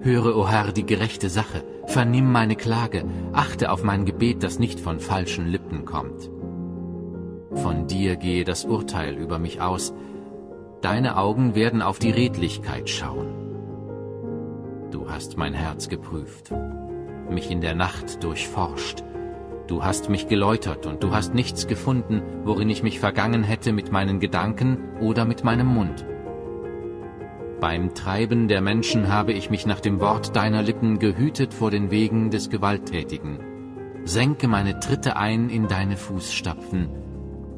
Höre, o Herr, die gerechte Sache, vernimm meine Klage, achte auf mein Gebet, das nicht von falschen Lippen kommt. Von dir gehe das Urteil über mich aus, deine Augen werden auf die Redlichkeit schauen. Du hast mein Herz geprüft, mich in der Nacht durchforscht. Du hast mich geläutert und du hast nichts gefunden, worin ich mich vergangen hätte mit meinen Gedanken oder mit meinem Mund. Beim Treiben der Menschen habe ich mich nach dem Wort deiner Lippen gehütet vor den Wegen des Gewalttätigen. Senke meine Tritte ein in deine Fußstapfen,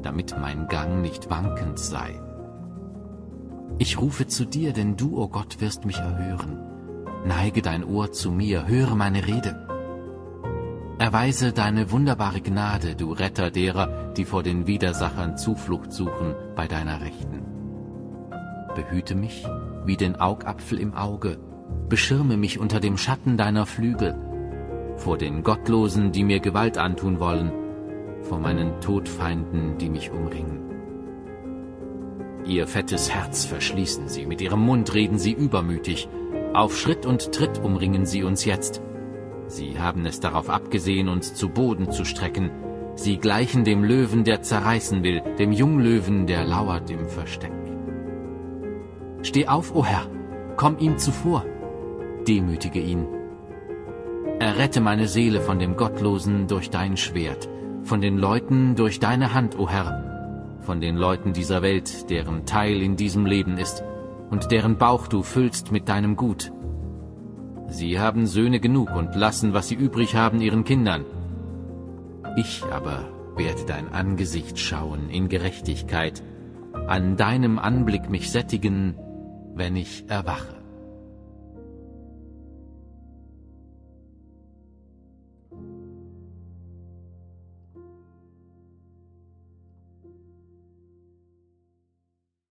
damit mein Gang nicht wankend sei. Ich rufe zu dir, denn du, o Gott, wirst mich erhören. Neige dein Ohr zu mir, höre meine Rede. Erweise deine wunderbare Gnade, du Retter derer, die vor den Widersachern Zuflucht suchen bei deiner Rechten. Behüte mich wie den Augapfel im Auge, beschirme mich unter dem Schatten deiner Flügel, vor den Gottlosen, die mir Gewalt antun wollen, vor meinen Todfeinden, die mich umringen. Ihr fettes Herz verschließen sie, mit ihrem Mund reden sie übermütig, auf Schritt und Tritt umringen sie uns jetzt. Sie haben es darauf abgesehen, uns zu Boden zu strecken. Sie gleichen dem Löwen, der zerreißen will, dem Junglöwen, der lauert im Versteck. Steh auf, o Herr, komm ihm zuvor, demütige ihn. Errette meine Seele von dem Gottlosen durch dein Schwert, von den Leuten durch deine Hand, o Herr, von den Leuten dieser Welt, deren Teil in diesem Leben ist und deren Bauch du füllst mit deinem Gut. Sie haben Söhne genug und lassen, was sie übrig haben, ihren Kindern. Ich aber werde dein Angesicht schauen in Gerechtigkeit, an deinem Anblick mich sättigen, wenn ich erwache.